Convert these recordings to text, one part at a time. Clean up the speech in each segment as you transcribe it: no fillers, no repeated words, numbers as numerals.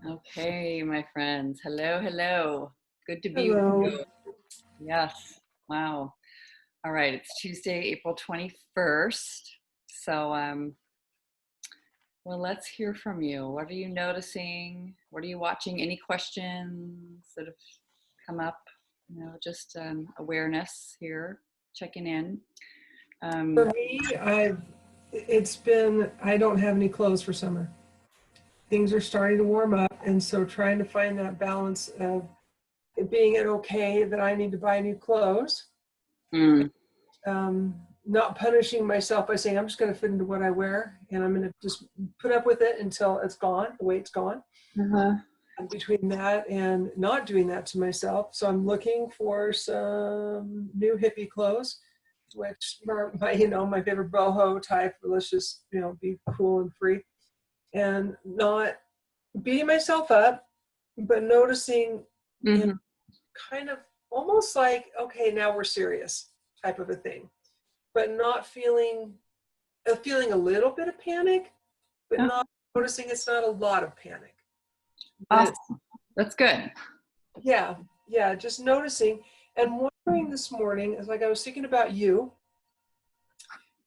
Okay, my friends. Hello, hello. Good to be with Hello. you. Yes. Wow. All right. It's Tuesday, April 21st. So, well, let's hear from you. What are you noticing? What are you watching? Any questions that have come up? Just awareness here, checking in. For Um, me, I don't have any clothes for summer. Things are starting to warm up, and so trying to find that balance of it being okay that I need to buy new clothes, mm, not punishing myself by saying I'm just going to fit into what I wear, and I'm going to just put up with it until it's gone, the way it's gone. uh-huh. And between that and not doing that to myself, so I'm looking for some new hippie clothes, which are my favorite boho type. Let's just be cool and free, and not beating myself up, but noticing, you know, Hmm. kind of almost like, okay, now we're serious type of a thing, but not feeling a little bit of panic, but Oh, not noticing it's not a lot of panic. But awesome. it's That's good. yeah, yeah, just noticing and wondering this morning, as like I was thinking about you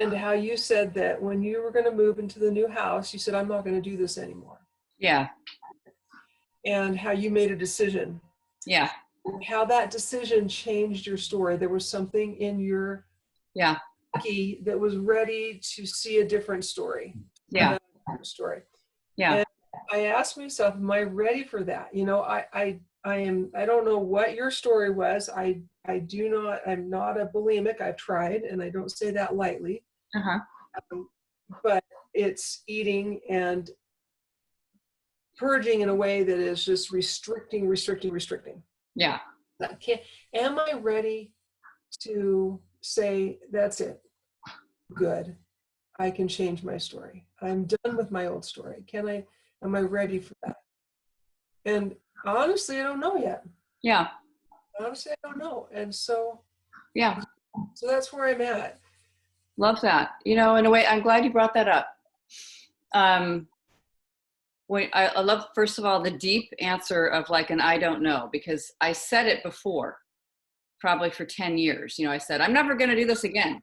and how you said that when you were going to move into the new house, you said, I'm not going to do this anymore. Yeah. And how you made a decision, Yeah. how that decision changed your story. There was something in your Yeah. psyche that was ready to see a different story, Yeah. another different story. Yeah. And I asked myself, am I ready for that? I don't know what your story was. I'm not a bulimic. I've tried, and I don't say that lightly. Uh-huh. But it's eating and purging in a way that is just restricting. Yeah. I can't, am I ready to say, that's it, good, I can change my story. I'm done with my old story. Am I ready for that? And honestly, I don't know yet. Yeah. Honestly, I don't know. And so Yeah. that's where I'm at. Love that. In a way, I'm glad you brought that up. Um, I love, first of all, the deep answer of like an I don't know, because I said it before, probably for 10 years. I said, I'm never going to do this again,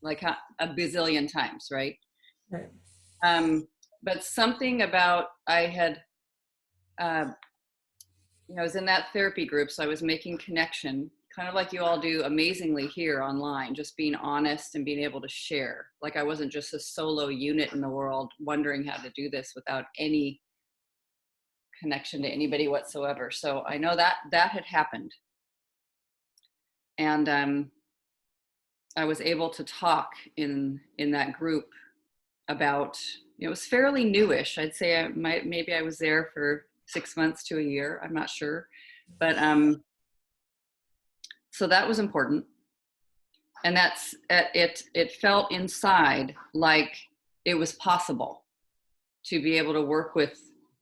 like a bazillion times, right? Right. Um, but something about I had, uh, I was in that therapy group, so I was making connection, kind of like you all do amazingly here online, just being honest and being able to share. Like I wasn't just a solo unit in the world wondering how to do this without any connection to anybody whatsoever. So I know that that had happened. And I was able to talk in that group about, it was fairly newish. I'd say maybe I was there for 6 months to a year. I'm not sure. But so that was important. And it felt inside like it was possible to be able to work with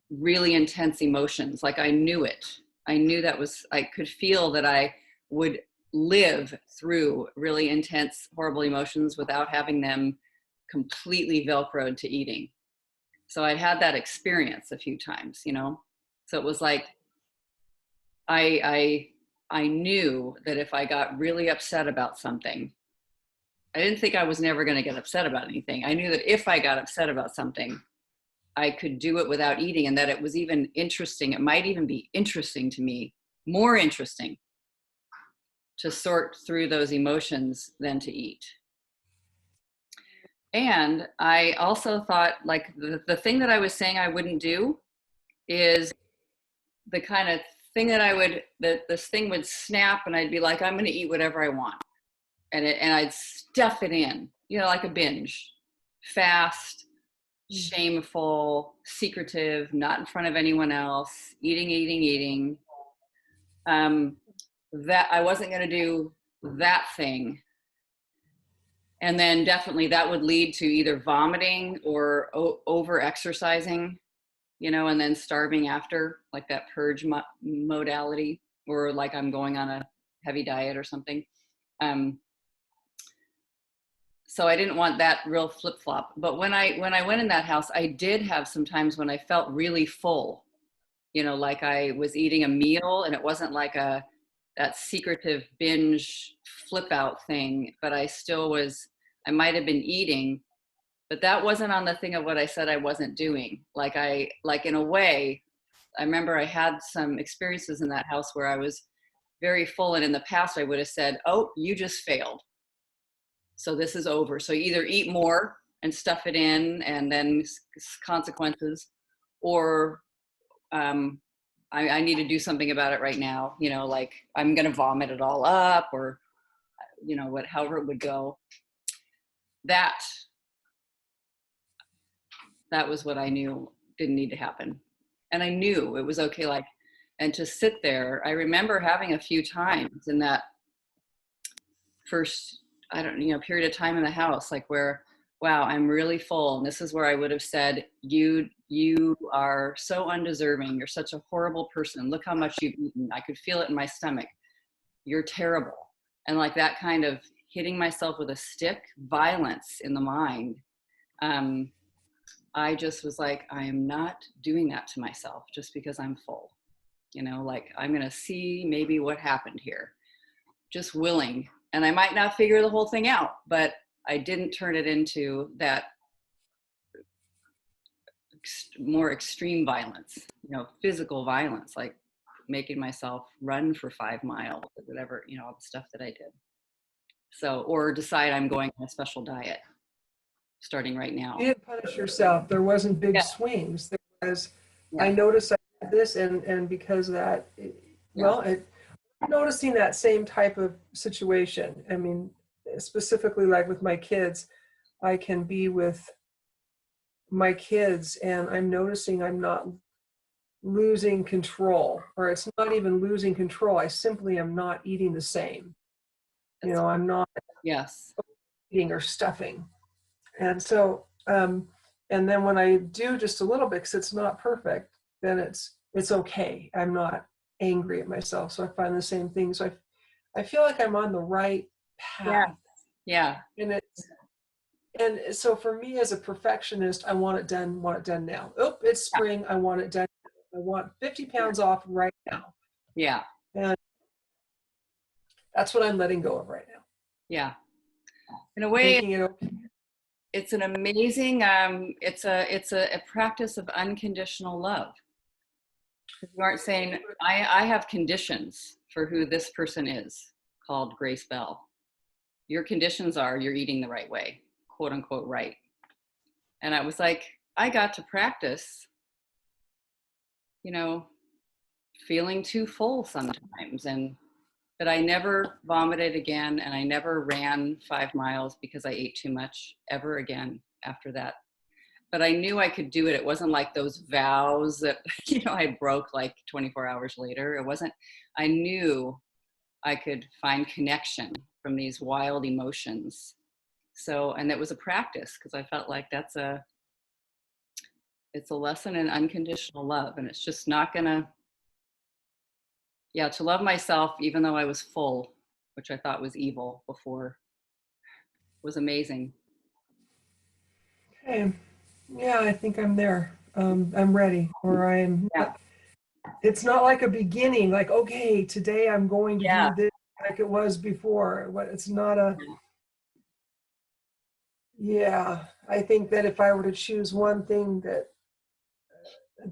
really intense emotions. Like I knew it. I knew I could feel that I would live through really intense, horrible emotions without having them completely Velcroed to eating. So I'd had that experience a few times. So it was like I knew that if I got really upset about something, I didn't think I was never going to get upset about anything. I knew that if I got upset about something, I could do it without eating, and that it was even interesting. It might even be interesting to me, more interesting to sort through those emotions than to eat. And I also thought, like, the thing that I was saying I wouldn't do is the kind of thing that this thing would snap and I'd be like, I'm going to eat whatever I want. And I'd stuff it in, like a binge, fast, shameful, secretive, not in front of anyone else, eating. That I wasn't going to do that thing. And then definitely that would lead to either vomiting or over exercising, and then starving after, like that purge modality, or like I'm going on a heavy diet or something. So I didn't want that real flip flop. But when I went in that house, I did have some times when I felt really full, you know, like I was eating a meal, and it wasn't like that secretive binge flip out thing, but I might have been eating, but that wasn't on the thing of what I said I wasn't doing. Like in a way, I remember I had some experiences in that house where I was very full, and in the past I would have said, oh, you just failed, so this is over. So either eat more and stuff it in and then consequences, or I need to do something about it right now, you know, like I'm going to vomit it all up, or, you know, however it would go. That was what I knew didn't need to happen. And I knew it was okay. Like, and to sit there, I remember having a few times in that first, period of time in the house, like where, wow, I'm really full. And this is where I would have said, you are so undeserving. You're such a horrible person. Look how much you've eaten. I could feel it in my stomach. You're terrible. And like that kind of hitting myself with a stick, violence in the mind. I just was like, I am not doing that to myself just because I'm full. You know, like I'm going to see maybe what happened here. Just willing. And I might not figure the whole thing out, but I didn't turn it into that more extreme violence, you know, physical violence, like making myself run for 5 miles or whatever, you know, all the stuff that I did. So, or decide I'm going on a special diet starting right now. You didn't punish yourself. There wasn't big swings. There was, I noticed I did this, and because of that, I'm noticing that same type of situation. I mean, specifically like with my kids, I can be with my kids and I'm noticing I'm not losing control, or it's not even losing control. I simply am not eating the same. You know, I'm not eating or stuffing. And so, and then when I do just a little bit, because it's not perfect, then it's okay. I'm not angry at myself. So I find the same thing. So I feel like I'm on the right path. Yeah. And so for me as a perfectionist, I want it done now. Oh, it's spring. I want it done. I want 50 pounds off right now. Yeah. And that's what I'm letting go of right now. Yeah. In a way, Making it okay. It's an amazing, it's a practice of unconditional love. You aren't saying, I have conditions for who this person is, called Grace Bell. Your conditions are you're eating the right way, quote unquote, right. And I was like, I got to practice, you know, feeling too full sometimes. But I never vomited again, and I never ran 5 miles because I ate too much ever again after that. But I knew I could do it. It wasn't like those vows that, you know, I broke like 24 hours later. It wasn't, I knew I could find connection from these wild emotions. So, and it was a practice, because I felt like it's a lesson in unconditional love. And it's just not gonna, to love myself even though I was full, which I thought was evil before, was amazing. Okay. Yeah, I think I'm there. I'm ready, or I'm. It's not like a beginning, like, okay, today I'm going to do this like it was before. It's not a. Yeah, I think that if I were to choose one thing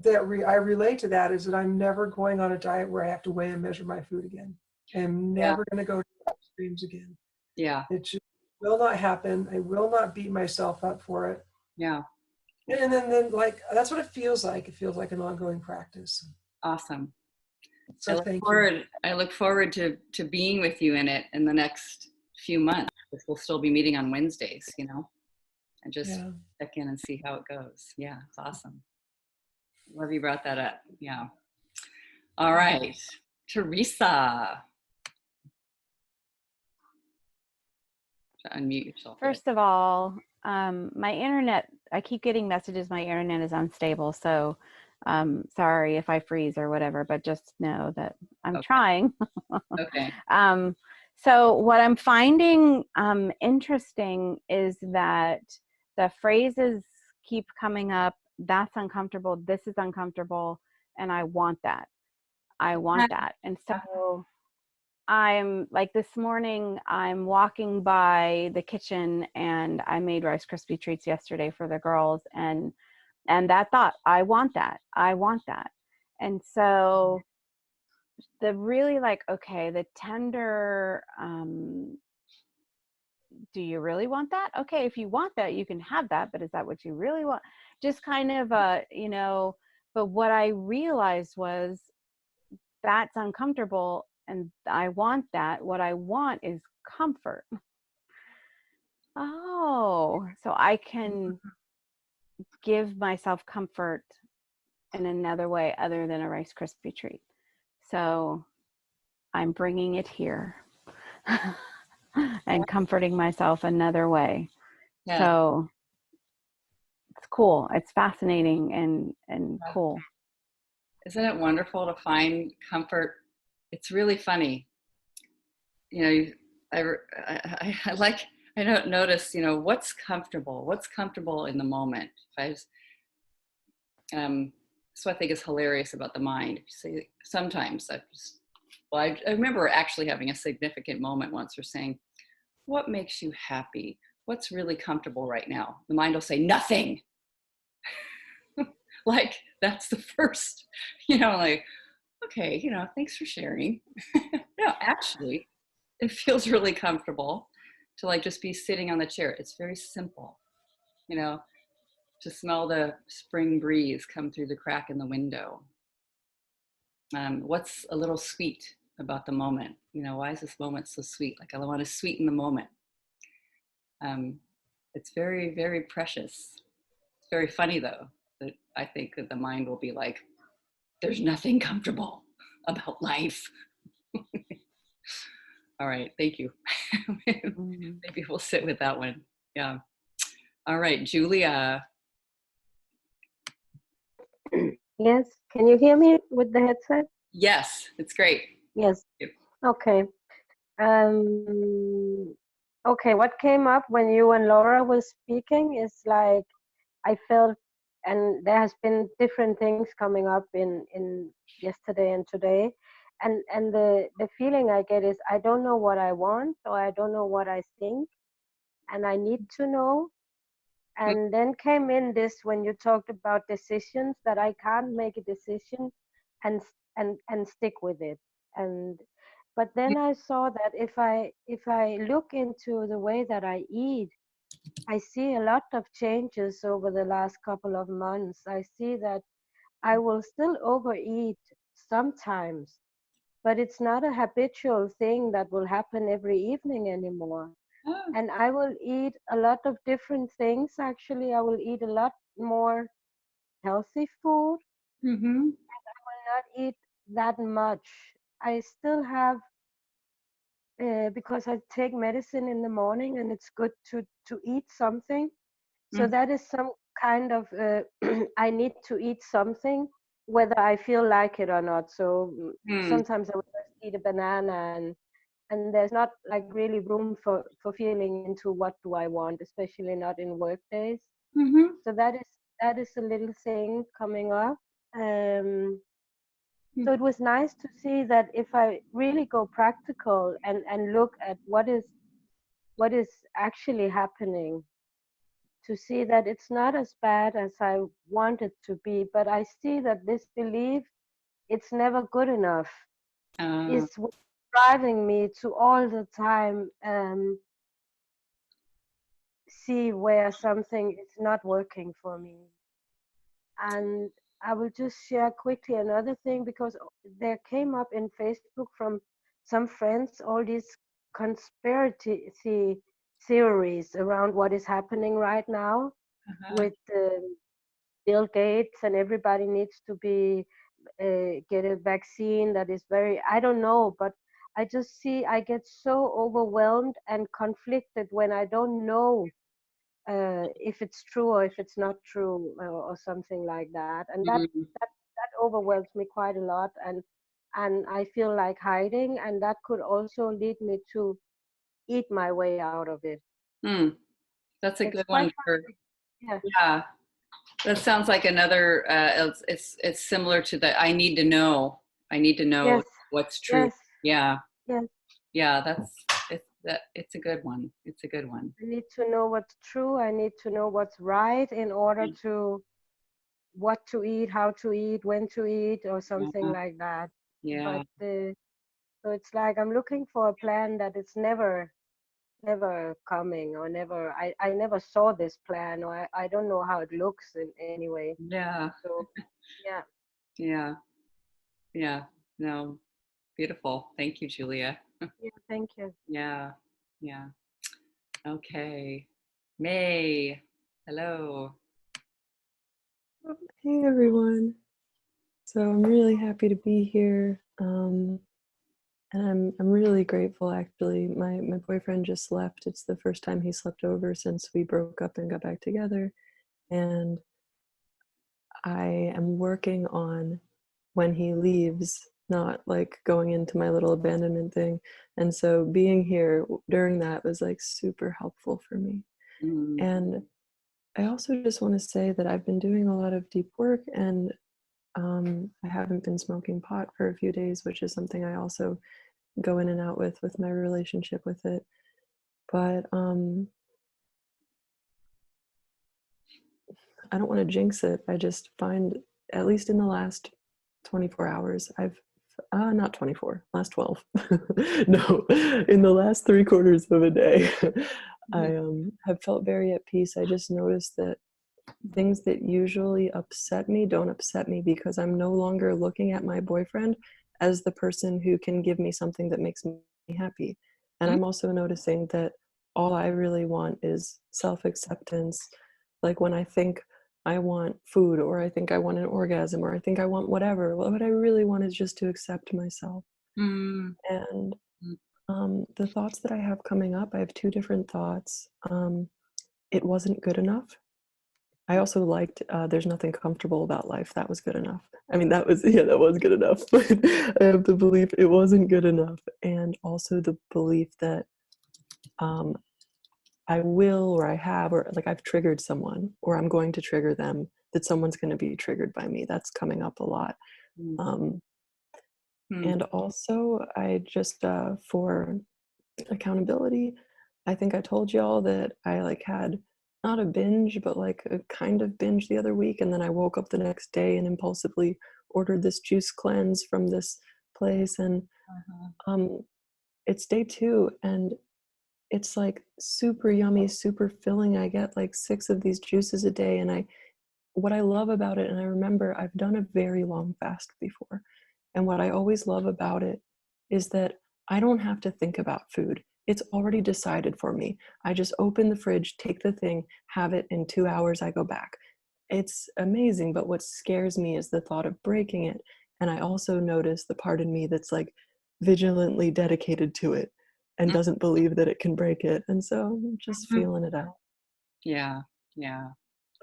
I relate to that, is that I'm never going on a diet where I have to weigh and measure my food again. I'm never going to go to extremes again. Yeah. It just will not happen. I will not beat myself up for it. Yeah. And then like, that's what it feels like. It feels like an ongoing practice. Awesome. So I look forward to being with you in it in the next few months. We'll still be meeting on Wednesdays, you know, and just check in and see how it goes. Yeah, it's awesome. Love you brought that up. Yeah. All right. Teresa. Unmute yourself. First of all, my internet, I keep getting messages my internet is unstable, so sorry if I freeze or whatever, but just know that I'm trying. Okay. So what I'm finding interesting is that the phrases keep coming up, that's uncomfortable, this is uncomfortable, and I want that. I want that. And so I'm like, this morning I'm walking by the kitchen and I made Rice Krispie treats yesterday for the girls, and that thought, I want that. I want that. And so the really like, okay, the tender, do you really want that? Okay, if you want that, you can have that, but is that what you really want? Just kind of, you know, but what I realized was that's uncomfortable and I want that. What I want is comfort. Oh, so I can give myself comfort in another way other than a Rice Krispie treat. So I'm bringing it here and comforting myself another way. Yeah. So it's cool. It's fascinating and cool. Isn't it wonderful to find comfort? It's really funny. You know, I like, I don't notice, you know, what's comfortable in the moment. That's what I think is hilarious about the mind. See, sometimes I remember actually having a significant moment once where saying, what makes you happy? What's really comfortable right now? The mind will say, nothing. Like, that's the first, you know, like, okay, you know, thanks for sharing. No, actually, it feels really comfortable to like just be sitting on the chair. It's very simple, you know, to smell the spring breeze come through the crack in the window. What's a little sweet about the moment? You know, why is this moment so sweet? Like, I want to sweeten the moment. It's very, very precious. It's very funny though, that I think that the mind will be like, there's nothing comfortable about life. All right, thank you. Maybe we'll sit with that one. Yeah. All right, Julia. Yes, can you hear me with the headset? Yes, it's great. Yes. Yep. Okay. Okay, what came up when you and Laura was speaking is like I felt, and there has been different things coming up in yesterday and today, and the feeling I get is I don't know what I want or I don't know what I think, and I need to know. And then came in this when you talked about decisions, that I can't make a decision and stick with it. And but then I saw that if I look into the way that I eat, I see a lot of changes over the last couple of months. I see that I will still overeat sometimes, but it's not a habitual thing that will happen every evening anymore. Oh, And I will eat a lot of different things. Actually, I will eat a lot more healthy food. mm-hmm. I will not eat that much. I still have, because I take medicine in the morning and it's good to eat something. So Mm-hmm. that is some kind of, I need to eat something, whether I feel like it or not. So sometimes I will just eat a banana, and there's not like really room for feeling into what do I want, especially not in work days. Mm-hmm. So that is a little thing coming up. So it was nice to see that if I really go practical and look at what is actually happening, to see that it's not as bad as I want it to be, but I see that this belief, it's never good enough, is what's driving me to all the time see where something is not working for me. And I will just share quickly another thing, because there came up in Facebook from some friends all these conspiracy theories around what is happening right now with Bill Gates, and everybody needs to be get a vaccine that is very, I don't know, but I just see I get so overwhelmed and conflicted when I don't know if it's true or if it's not true, or something like that, and that overwhelms me quite a lot, and I feel like hiding, and that could also lead me to eat my way out of it. That's a It's good quite one for, yeah. yeah. That sounds like another, it's similar to the, I need to know. I need to know Yes, what's true. yes, Yeah. yes. Yeah. It's a good one. It's a good one. I need to know what's true. I need to know what's right in order Yeah. to what to eat, how to eat, when to eat, or something Yeah. like that. Yeah. But so it's like I'm looking for a plan that is never coming, or never. I never saw this plan, or I don't know how it looks in any way. Yeah. So yeah, Yeah. Yeah. No, beautiful. Thank you, Julia. yeah. Thank you. Yeah. Yeah. Okay. May. Hello. Hey everyone. So I'm really happy to be here. And I'm really grateful actually. My boyfriend just left. It's the first time he slept over since we broke up and got back together. And I am working on when he leaves, not like going into my little abandonment thing. And so being here during that was like super helpful for me. Mm. And I also just want to say that I've been doing a lot of deep work, and I haven't been smoking pot for a few days, which is something I also go in and out with my relationship with it. But I don't want to jinx it. I just find, at least in the last 24 hours, I've not 24, last 12. No, in the last 3/4 of a day, I have felt very at peace. I just noticed that things that usually upset me don't upset me because I'm no longer looking at my boyfriend as the person who can give me something that makes me happy. And I'm also noticing that all I really want is self-acceptance. Like when I think I want food, or I think I want an orgasm, or I think I want whatever, what I really want is just to accept myself. Mm. And Mm. the thoughts that I have coming up, I have two different thoughts. It wasn't good enough. I also liked There's Nothing Comfortable About Life. That was good enough. I mean, that was good enough. But I have the belief it wasn't good enough. And also the belief that I will, or I have, or like I've triggered someone, or I'm going to trigger them, that someone's going to be triggered by me. That's coming up a lot. Mm. Um, Mm. and also, I just, for accountability, I think I told y'all that I like had not a binge, but like a kind of binge the other week, and then I woke up the next day and impulsively ordered this juice cleanse from this place, and Uh-huh. it's day 2, and it's like super yummy, super filling. I get like 6 of these juices a day, and what I love about it, and I remember I've done a very long fast before, and what I always love about it is that I don't have to think about food. It's already decided for me. I just open the fridge, take the thing, have it, in 2 hours I go back. It's amazing, but what scares me is the thought of breaking it. And I also notice the part in me that's like vigilantly dedicated to it and doesn't believe that it can break it. And so I'm just Mhm. feeling it out. Yeah. Yeah.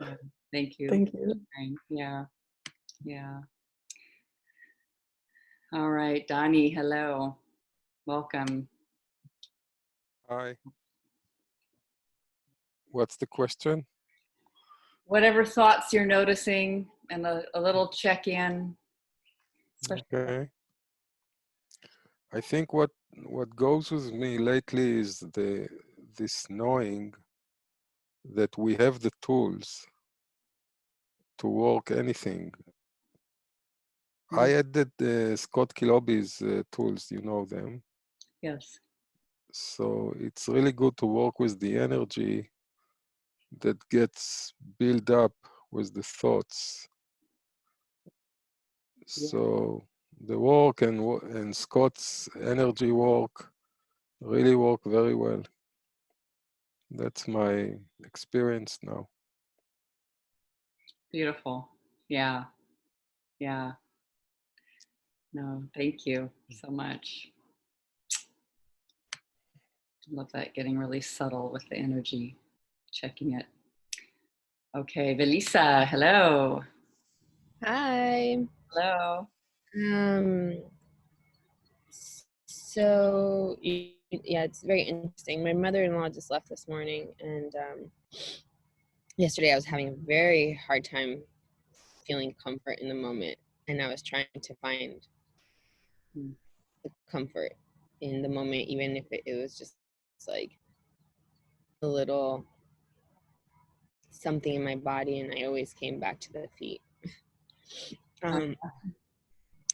Yeah. Thank you. Thank you. Yeah. Yeah. All right, Donnie. Hello. Welcome. Hi. What's the question? Whatever thoughts you're noticing, and a little check-in. Okay. I think what goes with me lately is this knowing that we have the tools to work anything. I added Scott Kiloby's tools, you know them. Yes. So it's really good to work with the energy that gets built up with the thoughts. Yeah. So the work and Scott's energy work really work very well. That's my experience now. Beautiful. Yeah. Yeah. No, thank you so much. Love that, getting really subtle with the energy, checking it. Okay, Velisa, hello. Hi. Hello. Um, yeah, it's very interesting. My mother-in-law just left this morning, and yesterday I was having a very hard time feeling comfort in the moment, and I was trying to find the comfort in the moment, even if it was just like a little something in my body, and I always came back to the feet.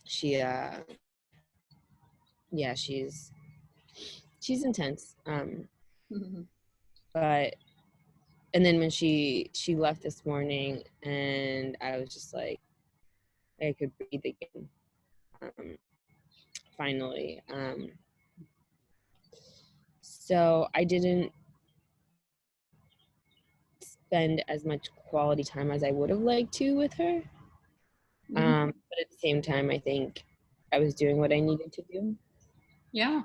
She yeah, she's intense. But and then when she left this morning, and I was just like, I could breathe again, finally. So I didn't spend as much quality time as I would have liked to with her. But at the same time, I think I was doing what I needed to do. Yeah.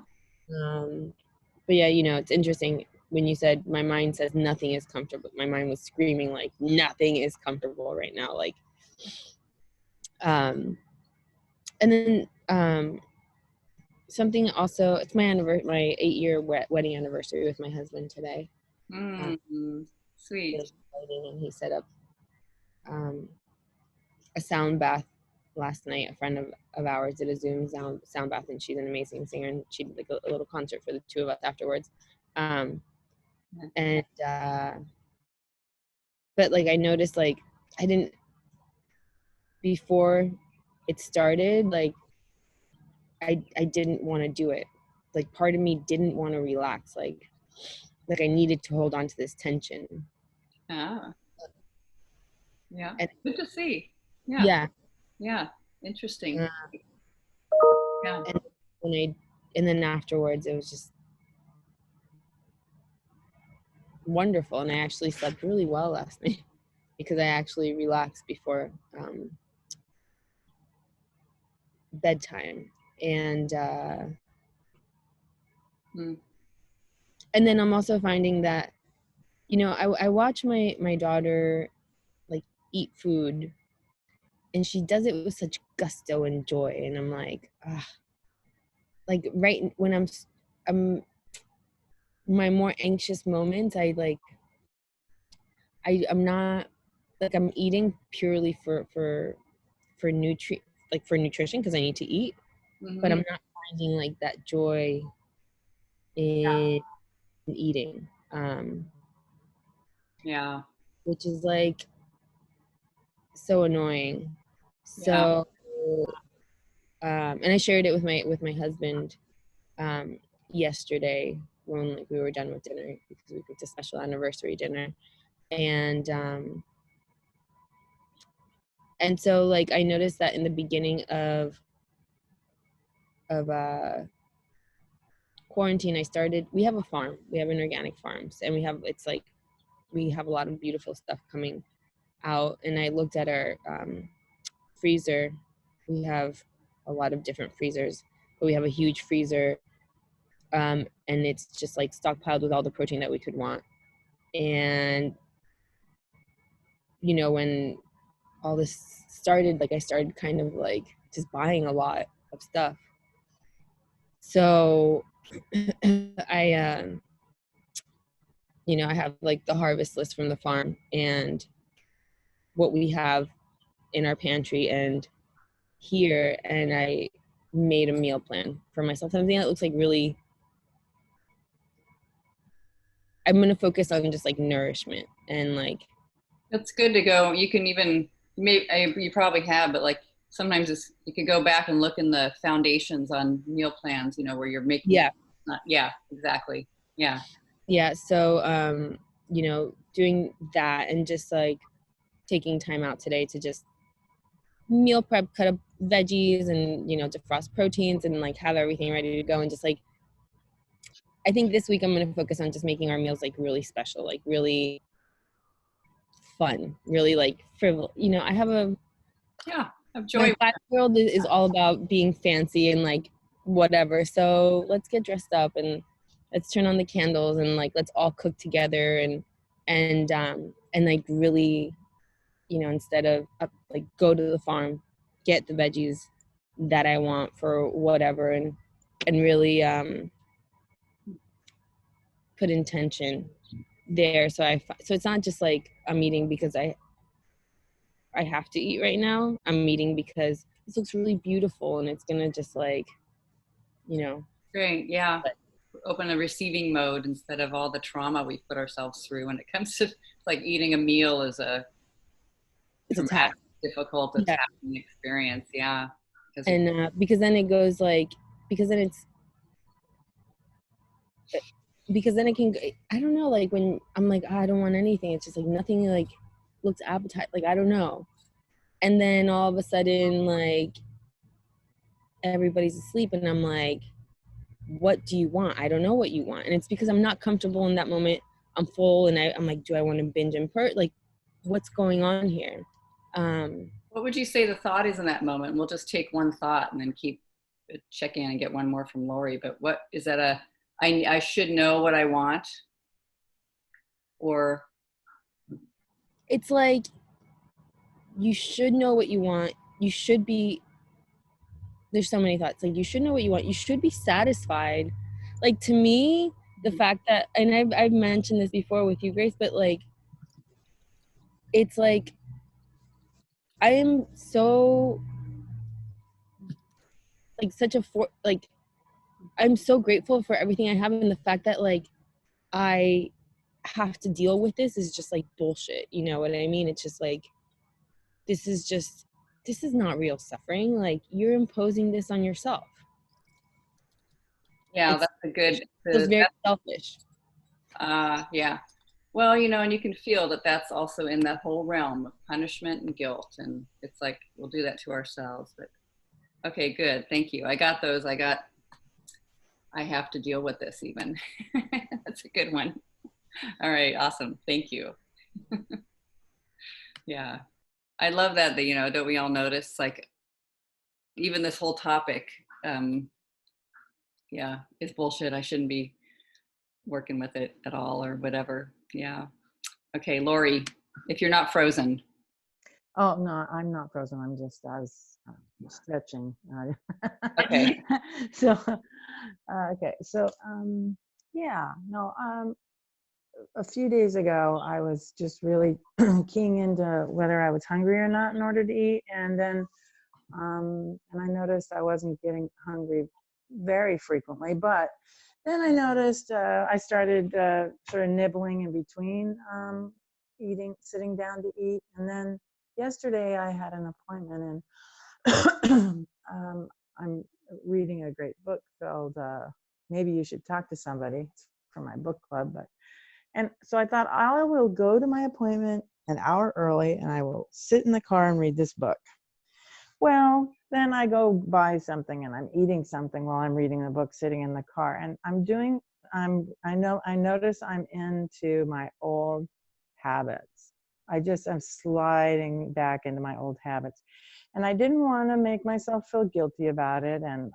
But yeah, you know, it's interesting when you said my mind says nothing is comfortable. My mind was screaming like nothing is comfortable right now. Like, and then something also. It's my 8-year wedding anniversary with my husband today. Sweet. And he set up a sound bath last night. A friend of ours did a Zoom sound bath, and she's an amazing singer, and she did like a little concert for the two of us afterwards. But like I noticed, like I didn't, before it started, like I didn't want to do it. Like part of me didn't want to relax. Like I needed to hold on to this tension. Yeah. And, good to see. Yeah. Interesting. Yeah. And then afterwards, it was just wonderful, and I actually slept really well last night because I actually relaxed before bedtime. And and then I'm also finding that, you know, I watch my daughter like eat food, and she does it with such gusto and joy, and I'm like, like right when I'm my more anxious moments, I'm not, like I'm eating purely for nutrition because I need to eat, but I'm not finding like that joy in eating, which is like so annoying. So and I shared it with my husband yesterday when like we were done with dinner, because we cooked a special anniversary dinner. And so like I noticed that in the beginning of quarantine, we have a farm, we have an organic farm, and we have a lot of beautiful stuff coming out. And I looked at our freezer. We have a lot of different freezers, but we have a huge freezer, and it's just like stockpiled with all the protein that we could want. And you know, when all this started, like I started kind of like just buying a lot of stuff. So I you know, I have like the harvest list from the farm and what we have in our pantry and here, and I made a meal plan for myself, something that looks like really, I'm going to focus on just like nourishment and like. That's good to go. You can even, you probably have, but like sometimes you can go back and look in the foundations on meal plans, you know, where you're making. Yeah, exactly. Yeah. So, you know, doing that and just like taking time out today to just meal prep, cut up veggies and, you know, defrost proteins and like have everything ready to go. And just like, I think this week I'm going to focus on just making our meals like really special, like really fun, really like frivolous. You know, I have joy. My 5-year-old is all about being fancy and like whatever. So let's get dressed up and let's turn on the candles and like let's all cook together and like really, you know, instead of like go to the farm, get the veggies that I want for whatever, and really put intention there. So so it's not just like I'm eating because I have to eat right now. I'm eating because this looks really beautiful and it's gonna just like, you know. Great. Yeah. Open a receiving mode instead of all the trauma we put ourselves through when it comes to like eating a meal is a It's a traumatic, task. difficult, Yeah. attacking experience. Yeah. And because then it goes like, because then it can, I don't know, like when I'm like, I don't want anything, it's just like nothing like looks appetite, like I don't know. And then all of a sudden, like everybody's asleep and I'm like, what do you want? I don't know what you want. And it's because I'm not comfortable in that moment. I'm full and I'm like, do I want to binge and like what's going on here? What would you say the thought is in that moment? We'll just take one thought and then keep check in and get one more from Lori. But what is that I should know what I want? Or it's like, you should know what you want. You should be, there's so many thoughts. Like you should know what you want. You should be satisfied. Like to me, the fact that, and I've mentioned this before with you, Grace, but like, it's like, I am so like I'm so grateful for everything I have, and the fact that like I have to deal with this is just like bullshit. You know what I mean? It's just like, this is not real suffering. Like you're imposing this on yourself. yeah, that's a good. It's very selfish. Yeah. Well, and you can feel that that's also in that whole realm of punishment and guilt. And it's like, we'll do that to ourselves. But okay, good. Thank you. I got those. I have to deal with this even. That's a good one. All right. Awesome. Thank you. Yeah. I love that, don't we all notice, like, even this whole topic, yeah, is bullshit. I shouldn't be working with it at all or whatever. Yeah. Okay, Lori, if you're not frozen. Oh, no, I'm not frozen. I was stretching. Okay. So, okay. So, yeah, no, a few days ago, I was just really keying into whether I was hungry or not in order to eat. And then, and I noticed I wasn't getting hungry very frequently, but then I noticed I started sort of nibbling in between sitting down to eat. And then yesterday I had an appointment and I'm reading a great book called Maybe You Should Talk to Somebody. It's from my book club. And so I thought I will go to my appointment an hour early and I will sit in the car and read this book. Well, then I go buy something and I'm eating something while I'm reading the book sitting in the car. And I notice I'm into my old habits. I'm sliding back into my old habits. And I didn't want to make myself feel guilty about it. And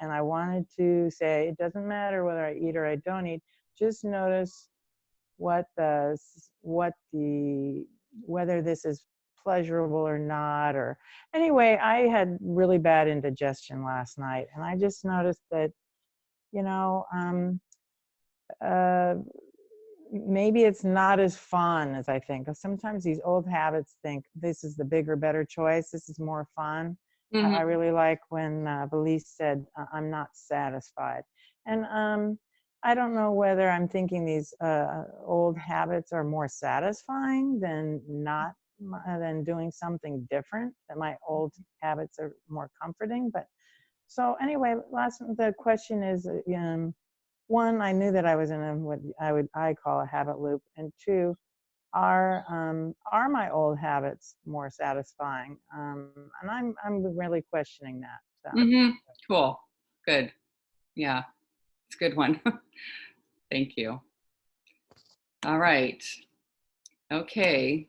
I wanted to say, it doesn't matter whether I eat or I don't eat, just notice whether this is pleasurable or not. Or anyway, I had really bad indigestion last night. And I just noticed that, maybe it's not as fun as I think. Sometimes these old habits think this is the bigger, better choice. This is more fun. Mm-hmm. I really like when Valise said, I'm not satisfied. And I don't know whether I'm thinking these old habits are more satisfying than doing something different, that my old habits are more comforting. But so anyway, the question is, one, I knew that I was in what I call a habit loop, and two, are my old habits more satisfying? And I'm really questioning that. So. Mm-hmm. Cool. Good. Yeah, it's a good one. Thank you. All right. Okay.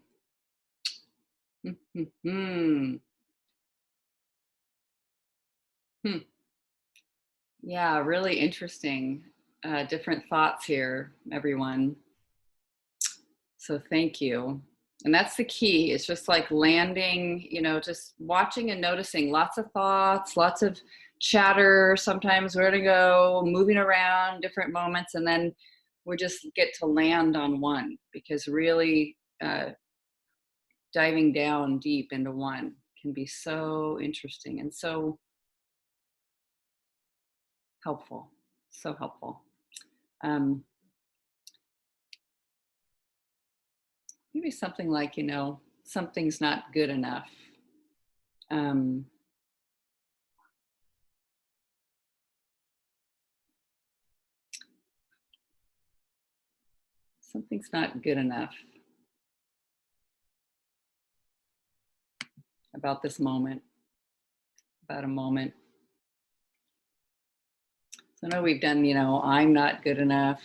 Yeah, really interesting. Different thoughts here, everyone. So thank you. And that's the key. It's just like landing, just watching and noticing lots of thoughts, lots of chatter, sometimes where to go, moving around, different moments. And then we just get to land on one, because really diving down deep into one can be so interesting and so helpful, so helpful. Maybe something like, something's not good enough. Something's not good enough about this moment, about a moment. So I know we've done, I'm not good enough,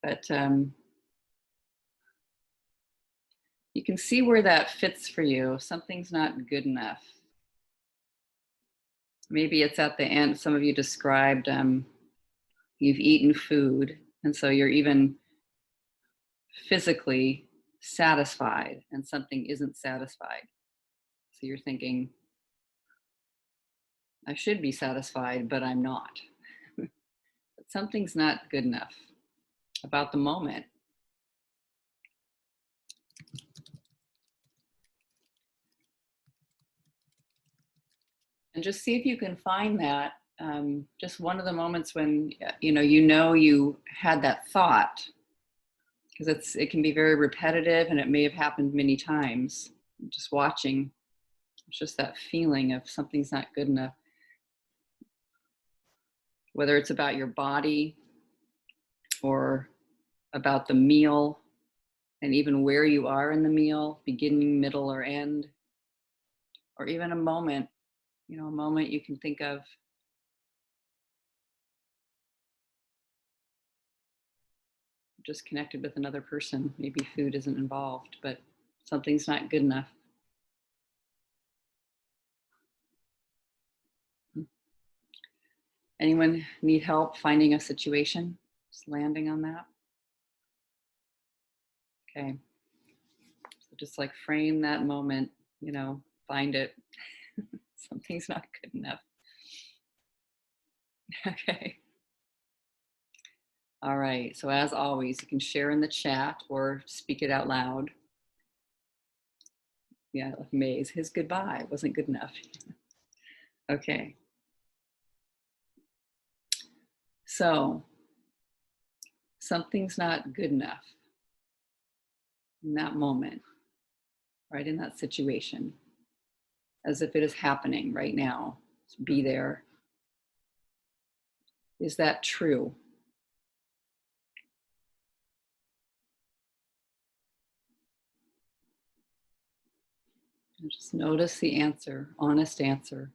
but you can see where that fits for you. Something's not good enough. Maybe it's at the end. Some of you described you've eaten food, and so you're even physically satisfied, and something isn't satisfied. So you're thinking, I should be satisfied, but I'm not. But something's not good enough about the moment. And just see if you can find that, just one of the moments when you had that thought, because it can be very repetitive and it may have happened many times. Just watching, it's just that feeling of something's not good enough. Whether it's about your body or about the meal, and even where you are in the meal, beginning, middle, or end, or even a moment, a moment you can think of. Just connected with another person. Maybe food isn't involved, but something's not good enough. Anyone need help finding a situation? Just landing on that. Okay. So just like frame that moment, find it. Something's not good enough. Okay. All right. So as always, you can share in the chat or speak it out loud. Yeah, like Maze, his goodbye wasn't good enough. Okay. So something's not good enough in that moment, right in that situation, as if it is happening right now. So be there. Is that true? And just notice the answer, honest answer.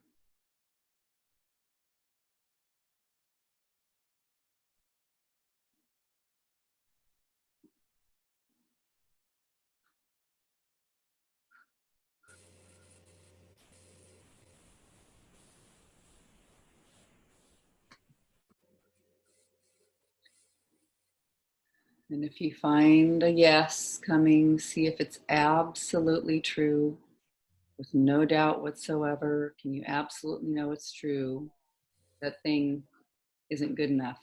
And if you find a yes coming, see if it's absolutely true, with no doubt whatsoever. Can you absolutely know it's true? That thing isn't good enough.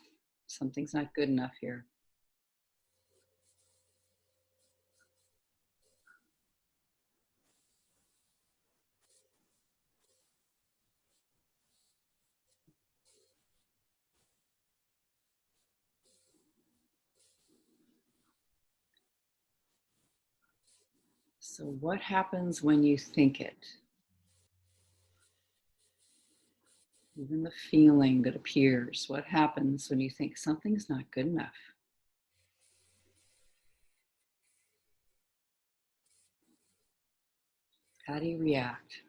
Something's not good enough here. So what happens when you think it? Even the feeling that appears, what happens when you think something's not good enough? How do you react?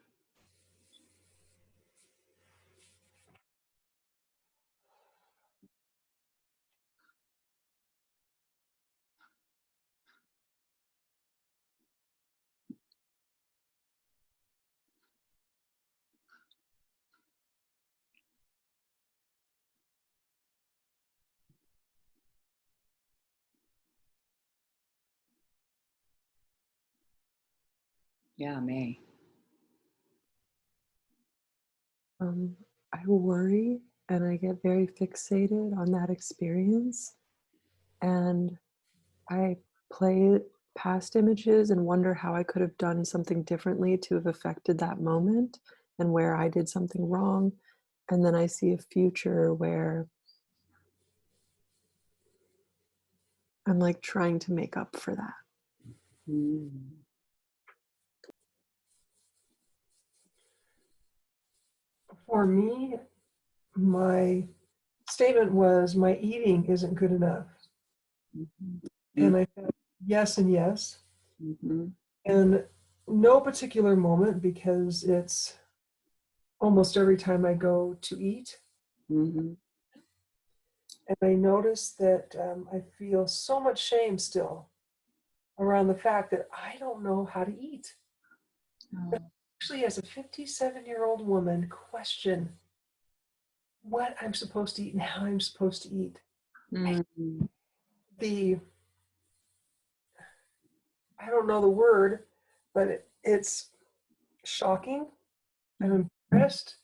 Yeah, May. I worry and I get very fixated on that experience. And I play past images and wonder how I could have done something differently to have affected that moment and where I did something wrong. And then I see a future where I'm like trying to make up for that. Mm. For me, my statement was my eating isn't good enough. Mhm. And I said yes and yes. Mhm. And no particular moment, because it's almost every time I go to eat. Mhm. And I notice that I feel so much shame still around the fact that I don't know how to eat. Oh. Actually, as a 57-year-old woman, question what I'm supposed to eat and how I'm supposed to eat. Mm. The I don't know the word, but it's shocking. I'm impressed.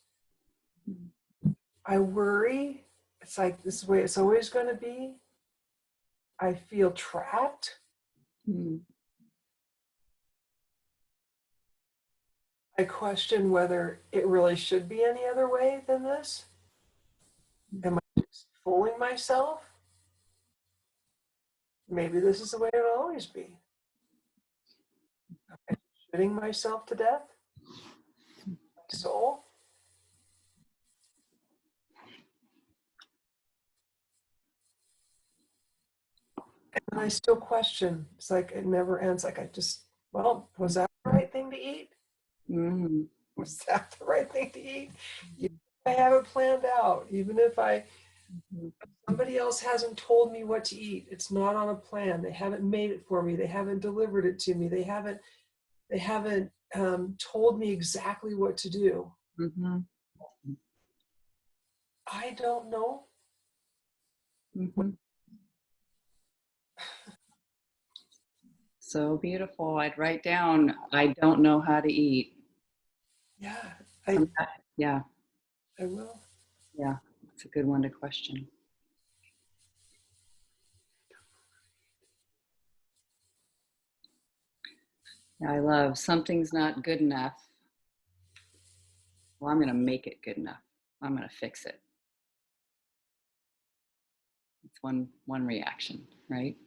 I worry. It's like this is the way it's always going to be. I feel trapped. Mm. I question whether it really should be any other way than this. Am I just fooling myself? Maybe this is the way it'll always be. Am I shitting myself to death? My soul? And I still question. It's like it never ends. Like I just, well, was that the right thing to eat? Mm. Was that the right thing to eat? Even if I have it planned out, even if somebody else hasn't told me what to eat, it's not on a plan. They haven't made it for me. They haven't delivered it to me. They haven't told me exactly what to do. Mhm. I don't know. Mhm. So beautiful. I'd write down, I don't know how to eat. Yeah, Yeah, I will. yeah. It's a good one to question. I love something's not good enough. Well, I'm going to make it good enough. I'm going to fix it. It's one reaction, right?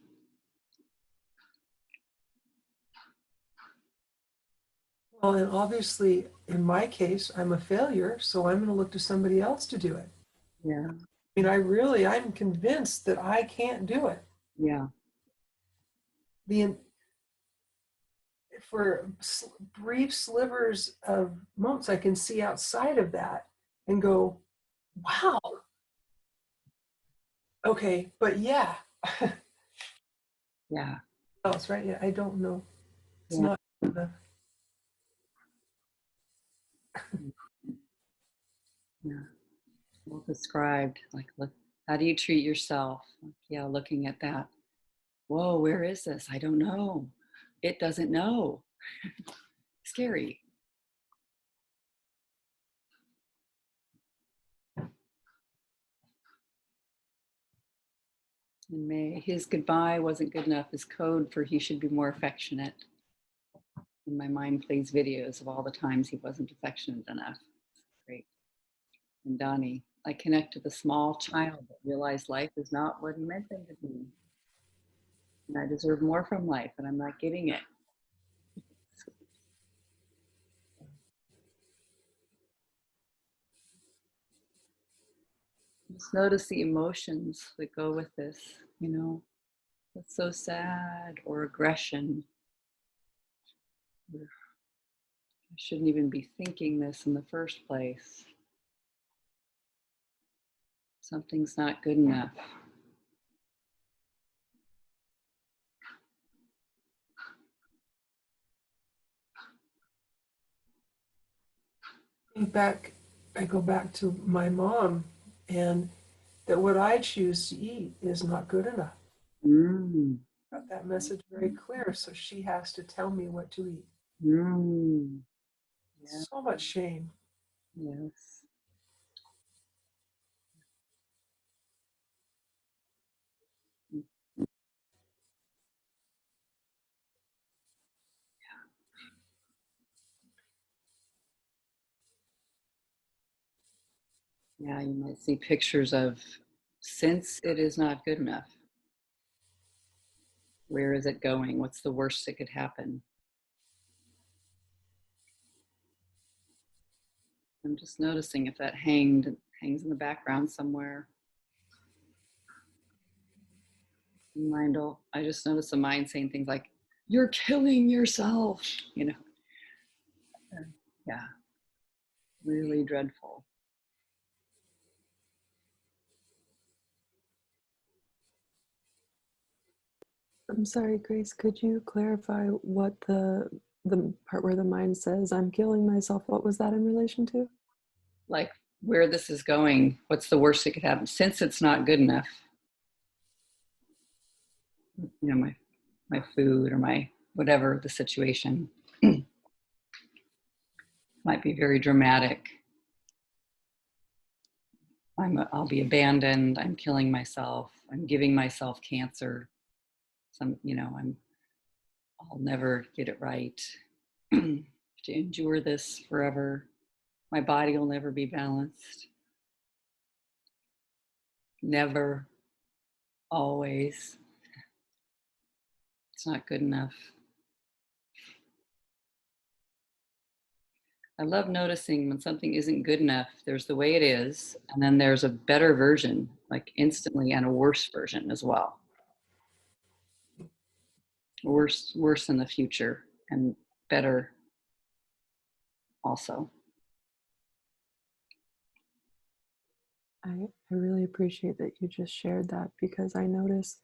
Well, and obviously, in my case, I'm a failure, so I'm going to look to somebody else to do it. Yeah. I mean, I'm convinced that I can't do it. Yeah. The for brief slivers of moments, I can see outside of that and go, "Wow, okay." But yeah, Yeah. else, right? Yeah, I don't know. It's Yeah. not enough. Yeah. Well described. Like, look, how do you treat yourself? Yeah, looking at that. Whoa, where is this? I don't know. It doesn't know. Scary. In May, his goodbye wasn't good enough as code for he should be more affectionate. And my mind plays videos of all the times he wasn't affectionate enough. Great. And Donnie, I connect to the small child that realized life is not what he meant them to be. And I deserve more from life, and I'm not getting it. Just notice the emotions that go with this, you know, that's so sad, or aggression. Or I shouldn't even be thinking this in the first place. Something's not good enough. I go back to my mom, and that what I choose to eat is not good enough. Mm. Got that message very clear, so she has to tell me what to eat. Mm. Yeah. So much shame. Yes. Yeah, you might see pictures of, since it is not good enough, where is it going? What's the worst that could happen? I'm just noticing if that hangs in the background somewhere. I just noticed the mind saying things like, "You're killing yourself," you know. Yeah, really dreadful. I'm sorry, Grace, could you clarify what the part where the mind says, I'm killing myself, what was that in relation to? Like, where this is going, what's the worst that could happen? Since it's not good enough, you know, my food or my whatever the situation might be very dramatic. I'll be abandoned. I'm killing myself. I'm giving myself cancer. I'll never get it right. To endure this forever. My body will never be balanced. Never, always. It's not good enough. I love noticing when something isn't good enough, there's the way it is, and then there's a better version, like instantly, and a worse version as well. Worse in the future, and better also. I really appreciate that you just shared that, because I notice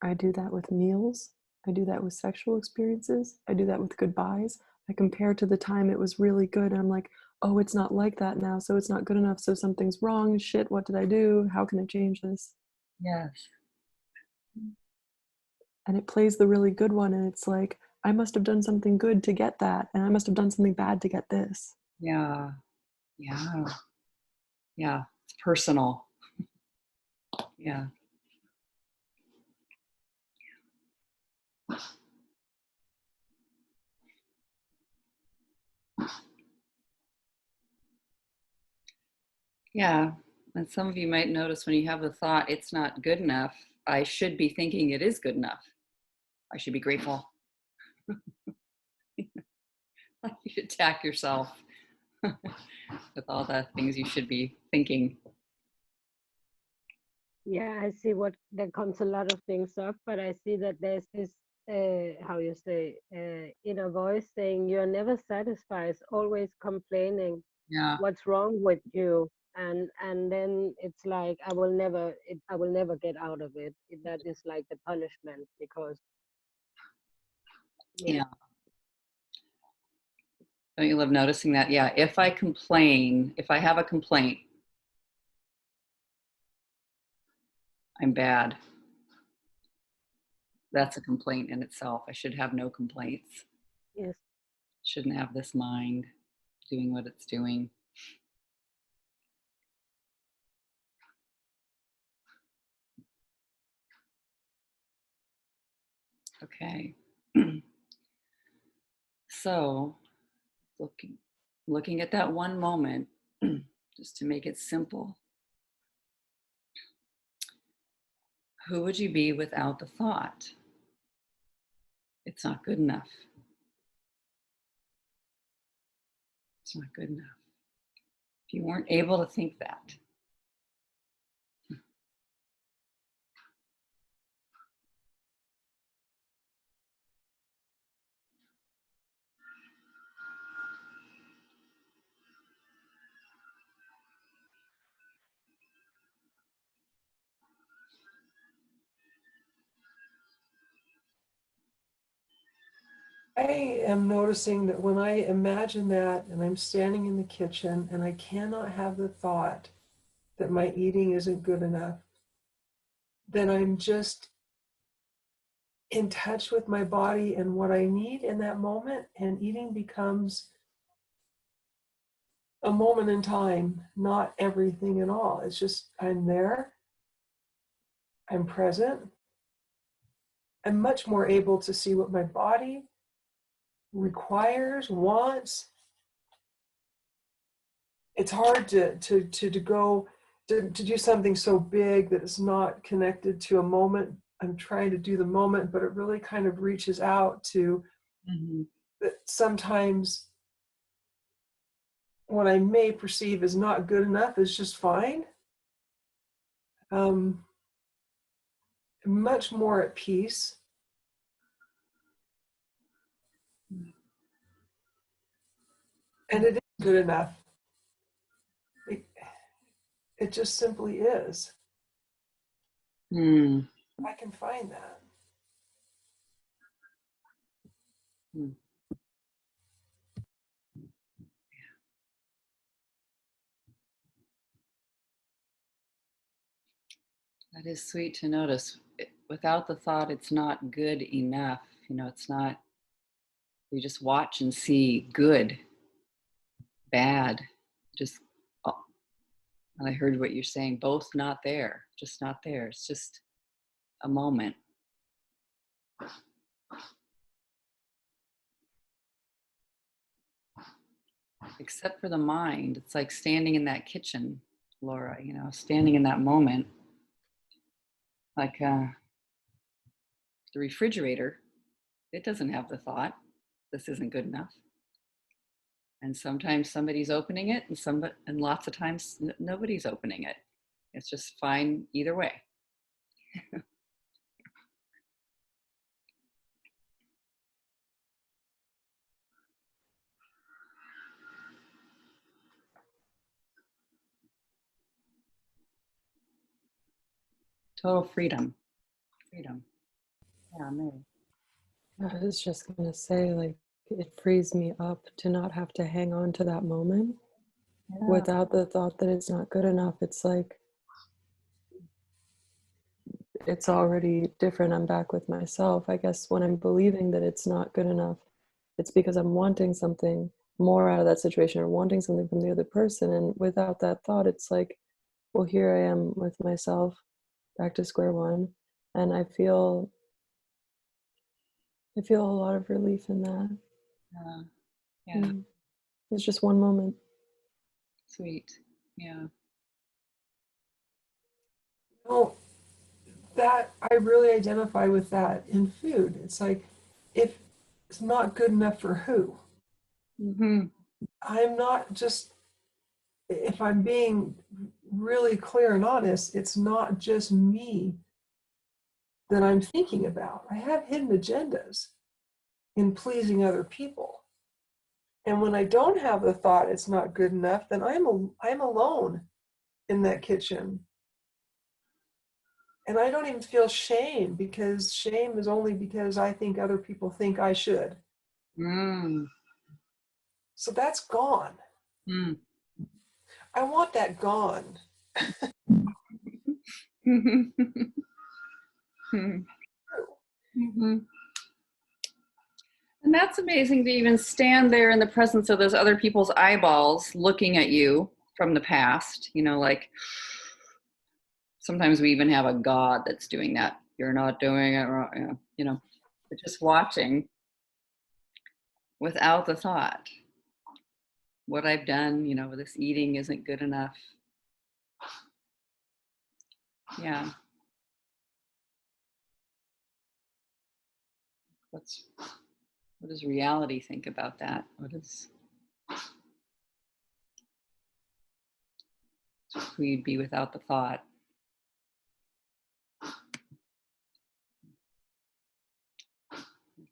I do that with meals. I do that with sexual experiences. I do that with goodbyes. I compare to the time it was really good. And I'm like, oh, it's not like that now. So it's not good enough. So something's wrong. Shit, what did I do? How can I change this? Yes. And it plays the really good one. And it's like, I must have done something good to get that. And I must have done something bad to get this. Yeah. Yeah. Yeah. It's personal. Yeah. Yeah. And some of you might notice when you have the thought, it's not good enough, I should be thinking it is good enough. I should be grateful. You attack yourself with all the things you should be thinking. Yeah, I see what there comes a lot of things up, but I see that there's this how you say inner voice saying you're never satisfied, always complaining. Yeah. What's wrong with you? And then it's like I will never get out of it. That is like the punishment because Yeah. Don't you love noticing that? Yeah. If I have a complaint, I'm bad. That's a complaint in itself. I should have no complaints. yes. Shouldn't have this mind doing what it's doing. Okay. So looking at that one moment, just to make it simple, who would you be without the thought? It's not good enough. It's not good enough. If you weren't able to think that, I am noticing that when I imagine that and I'm standing in the kitchen and I cannot have the thought that my eating isn't good enough, then I'm just in touch with my body and what I need in that moment, and eating becomes a moment in time, not everything at all. It's just I'm there, I'm present, I'm much more able to see what my body requires, wants. It's hard to go to do something so big that it's not connected to a moment. I'm trying to do the moment, but it really kind of reaches out to that sometimes what I may perceive as not good enough is just fine. Much more at peace. And it is good enough. It just simply is. Hmm. I can find that. Hmm. That is sweet to notice. Without the thought, it's not good enough. You know, it's not, you just watch and see good, bad, just, oh, and I heard what you're saying, both not there, just not there. It's just a moment. Except for the mind, it's like standing in that kitchen, Laura, you know, standing in that moment. Like the refrigerator, it doesn't have the thought, this isn't good enough. And sometimes somebody's opening it, and lots of times nobody's opening it. It's just fine either way. Total freedom. Freedom. Yeah, maybe. I was just gonna say, like, it frees me up to not have to hang on to that moment without the thought that it's not good enough. It's like, it's already different. I'm back with myself. I guess when I'm believing that it's not good enough, it's because I'm wanting something more out of that situation or wanting something from the other person. And without that thought, it's like, well, here I am with myself, back to square one. And I feel a lot of relief in that. Yeah. It's just one moment. Sweet. Yeah. Well, that I really identify with that in food. It's like, if it's not good enough for who? Mm-hmm. I'm not just, if I'm being really clear and honest, it's not just me that I'm thinking about. I have hidden agendas in pleasing other people. And when I don't have the thought it's not good enough, then I'm alone in that kitchen. And I don't even feel shame, because shame is only because I think other people think I should. Mm. So that's gone. Mm. I want that gone. Mm-hmm. And that's amazing to even stand there in the presence of those other people's eyeballs looking at you from the past. You know, like sometimes we even have a God that's doing that. You're not doing it wrong, you know, but just watching without the thought. What I've done, you know, this eating isn't good enough. Yeah. What does reality think about that? What is, we'd be without the thought?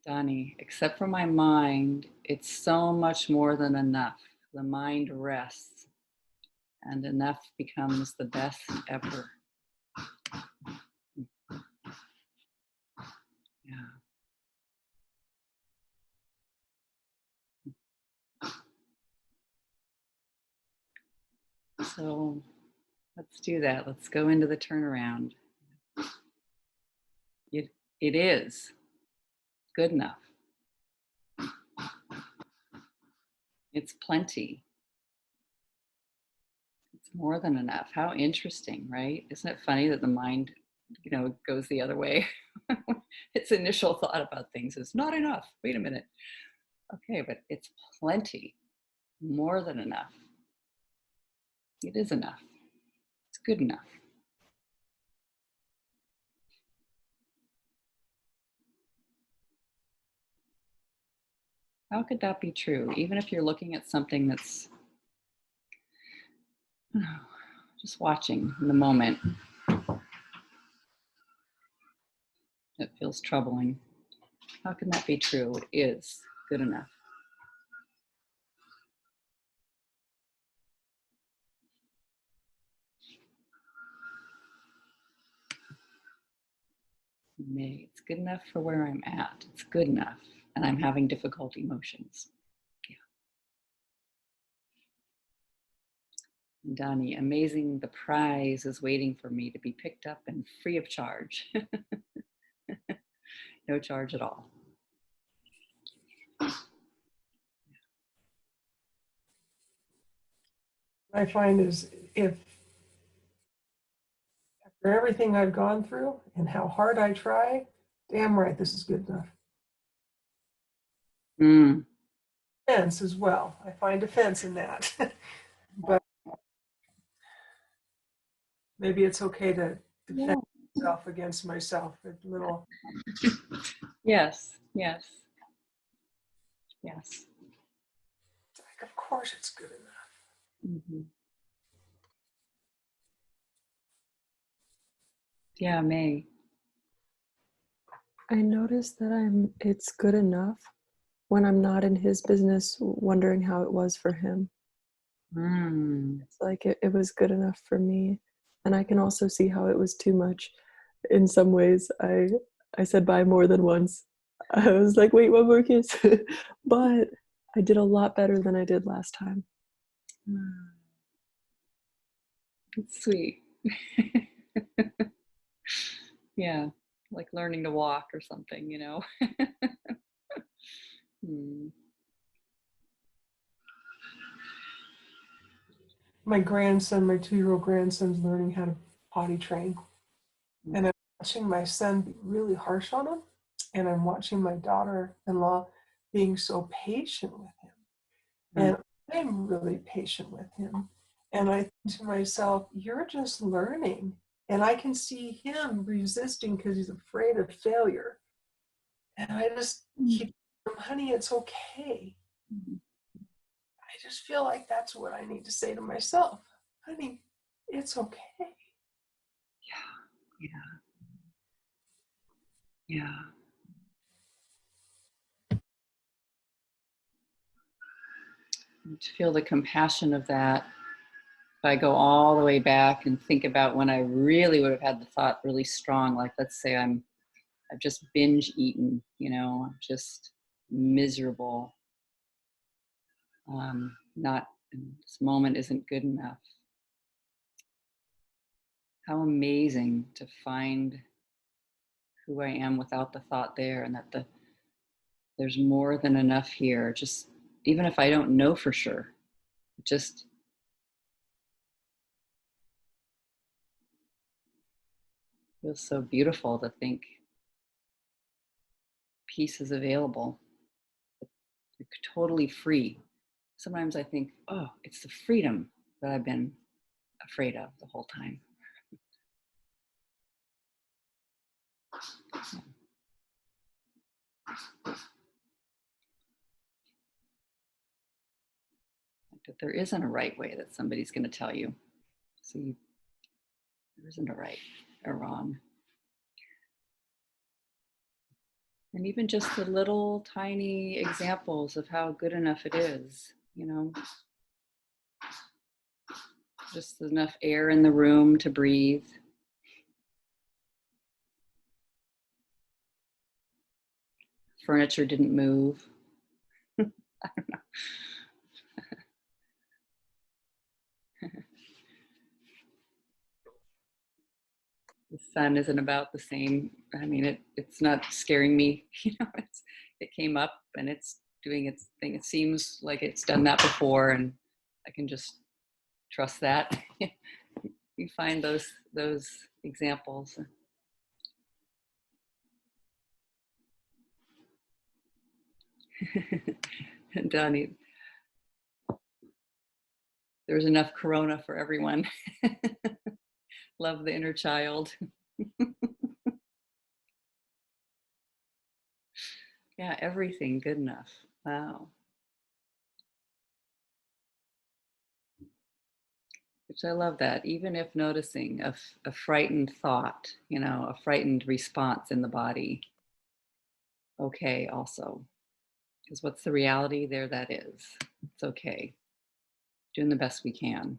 Donnie, except for my mind, it's so much more than enough. The mind rests, and enough becomes the best ever. Yeah. So let's do that. Let's go into the turnaround. It is good enough. It's plenty. It's more than enough. How interesting, right? Isn't it funny that the mind, you know, goes the other way? Its initial thought about things is not enough. Wait a minute. Okay, but it's plenty, more than enough. It is enough. It's good enough. How could that be true? Even if you're looking at something that's just watching in the moment, it feels troubling. How can that be true? It is good enough. May. It's good enough for where I'm at. It's good enough. And I'm having difficult emotions. Yeah. And Donnie, amazing. The prize is waiting for me to be picked up and free of charge. No charge at all. I find is if after everything I've gone through and how hard I try, damn right, this is good enough. Mm. Defense as well. I find defense in that. But maybe it's okay to defend myself against myself. A little. Yes, yes, yes. It's like, of course it's good enough. Mm-hmm. Yeah, May. I notice that it's good enough when I'm not in his business wondering how it was for him. Mm. It's like it was good enough for me. And I can also see how it was too much. In some ways, I said bye more than once. I was like, wait, one more kiss. But I did a lot better than I did last time. It's sweet. Yeah, like learning to walk or something, you know. My grandson, my 2-year-old grandson's learning how to potty train. And I'm watching my son be really harsh on him. And I'm watching my daughter-in-law being so patient with him. And I'm really patient with him. And I think to myself, you're just learning. And I can see him resisting because he's afraid of failure. And I just keep, honey, it's okay. I just feel like that's what I need to say to myself. Honey, it's okay. Yeah. Yeah. And to feel the compassion of that, if I go all the way back and think about when I really would have had the thought really strong, like let's say I've just binge eaten, you know, I'm just miserable. Not this moment isn't good enough. How amazing to find who I am without the thought there, and that there's more than enough here. Just even if I don't know for sure, it just feels so beautiful to think peace is available. You're totally free. Sometimes I think, oh, it's the freedom that I've been afraid of the whole time. That there isn't a right way that somebody's going to tell you. See, there isn't a right or wrong. And even just the little tiny examples of how good enough it is, you know, just enough air in the room to breathe. Furniture didn't move. I don't know. The sun isn't about the same. I mean, it's not scaring me. You know, it came up and it's doing its thing. It seems like it's done that before, and I can just trust that. You find those examples. Donnie, there's enough Corona for everyone. Love the inner child. Yeah, everything good enough. Wow. Which I love that. Even if noticing a frightened thought, you know, a frightened response in the body, okay, also. Because what's the reality? There that is. It's okay. Doing the best we can.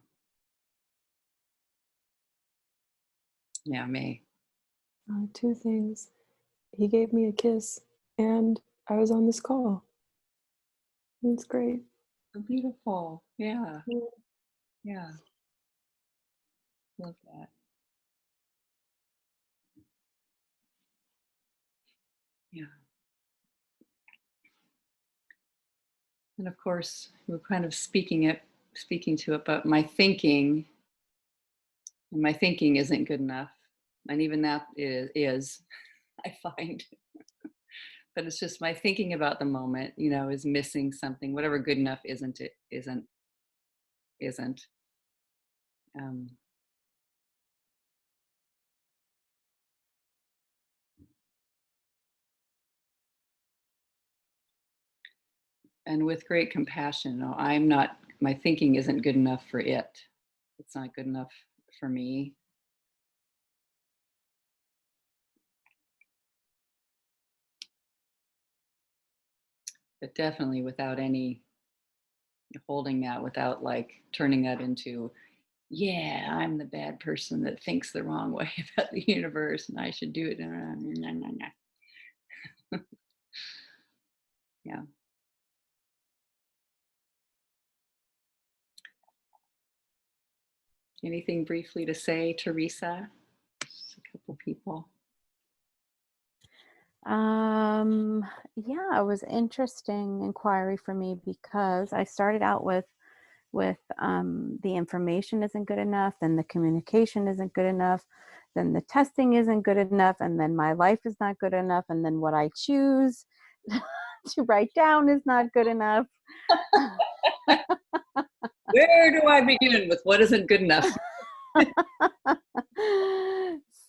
Yeah, May. Two things. He gave me a kiss, and I was on this call. It's great. So beautiful. Yeah. Yeah. Yeah. Love that. Yeah. And of course, we're kind of speaking to it, but my thinking isn't good enough. And even that is I find, but it's just my thinking about the moment, you know, is missing something. Whatever good enough isn't. Um, and with great compassion, no, my thinking isn't good enough for it. It's not good enough for me. But definitely without any holding that, without like turning that into, yeah, I'm the bad person that thinks the wrong way about the universe and I should do it. Yeah. Anything briefly to say, Teresa? Just a couple people. Yeah, it was interesting inquiry for me because I started out with the information isn't good enough, then the communication isn't good enough, then the testing isn't good enough, and then my life is not good enough, and then what I choose to write down is not good enough. Where do I begin with what isn't good enough?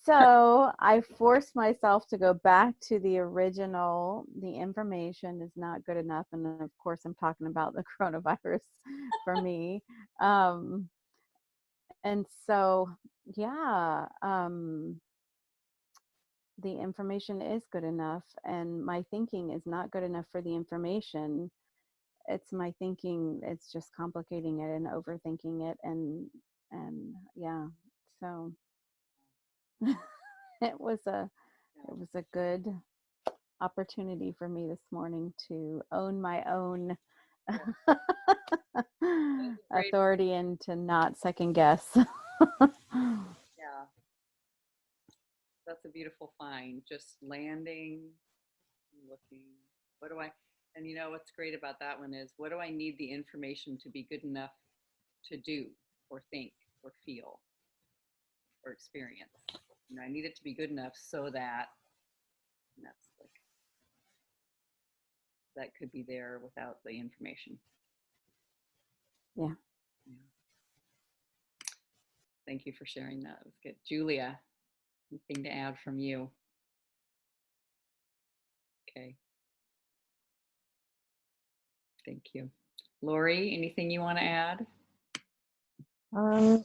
So I forced myself to go back to the original. The information is not good enough. And then of course I'm talking about the coronavirus for me. And so, yeah, the information is good enough and my thinking is not good enough for the information. It's my thinking, it's just complicating it and overthinking it and yeah, so it was a good opportunity for me this morning to own my own authority and to not second guess. Yeah. That's a beautiful find. Just landing, looking, and you know what's great about that one is, what do I need the information to be good enough to do or think or feel or experience? You know, I need it to be good enough so that, and that's like, that could be there without the information. Yeah. Thank you for sharing that. It was good. Julia, anything to add from you? Okay. Thank you. Lori, anything you want to add? No,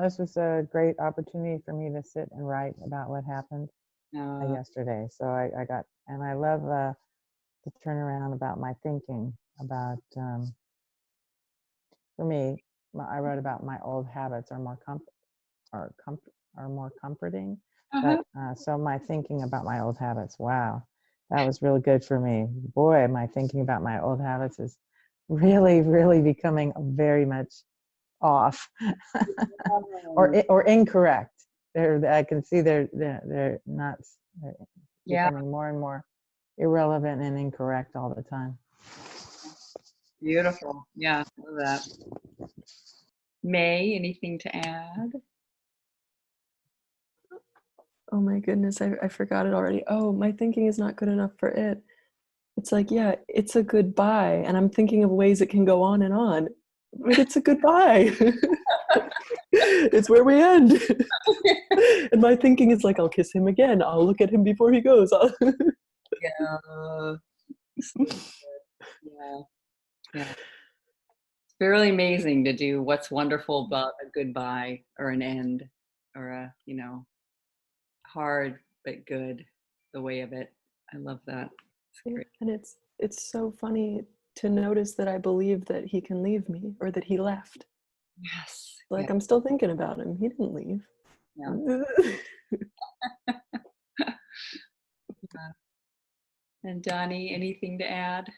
this was a great opportunity for me to sit and write about what happened yesterday. So I got, and I love the turnaround about my thinking about, for me, I wrote about my old habits are more comforting. But so my thinking about my old habits, wow, that was really good for me. Boy, my thinking about my old habits is really, really becoming very much off or incorrect. I can see they're not, they're becoming more and more irrelevant and incorrect all the time. Beautiful. Yeah, love that. May, anything to add? Oh my goodness, I forgot it already. Oh, my thinking is not good enough for it. It's like, yeah, it's a goodbye. And I'm thinking of ways it can go on and on, but it's a goodbye. It's where we end. And my thinking is like, I'll kiss him again. I'll look at him before he goes. Yeah. So good. Yeah. Yeah. It's really amazing to do what's wonderful about a goodbye or an end or a, hard but good, the way of it. I love that. It's Yeah, great. and it's so funny to notice that I believe that he can leave me or that he left. Yes. Like, I'm still thinking about him. He didn't leave. Yeah. And Donnie, anything to add?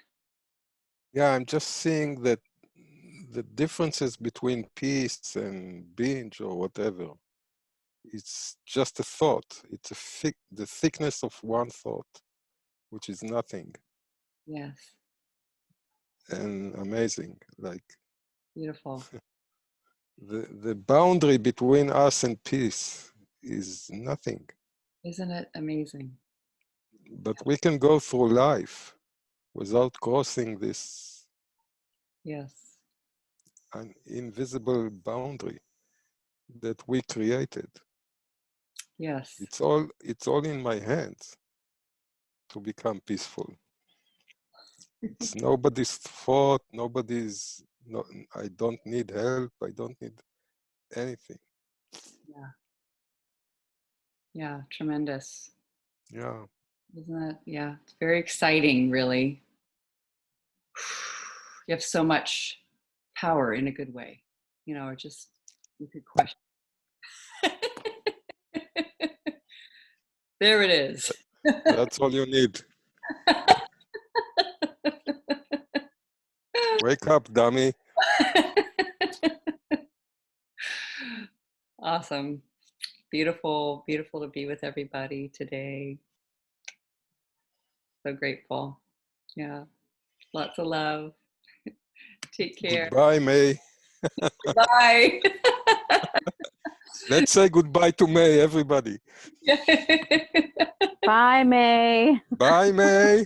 Yeah, I'm just seeing that the differences between peace and binge or whatever, it's just a thought. It's the thickness of one thought, which is nothing, Yes. and amazing. Like Beautiful. the boundary between us and peace is nothing. Isn't it amazing? But we can go through life without crossing this Yes. an invisible boundary that we created. Yes. It's all in my hands to become peaceful. It's nobody's fault. No, I don't need help. I don't need anything. Yeah. Yeah. Tremendous. Yeah. Isn't it? Yeah. It's very exciting, really. You have so much power in a good way. Or just you could question. There it is. That's all you need. Wake up, dummy. Awesome. Beautiful, beautiful to be with everybody today. So grateful. Yeah. Lots of love. Take care. Goodbye, May. Bye. Let's say goodbye to May, everybody. Bye, May. Bye, May.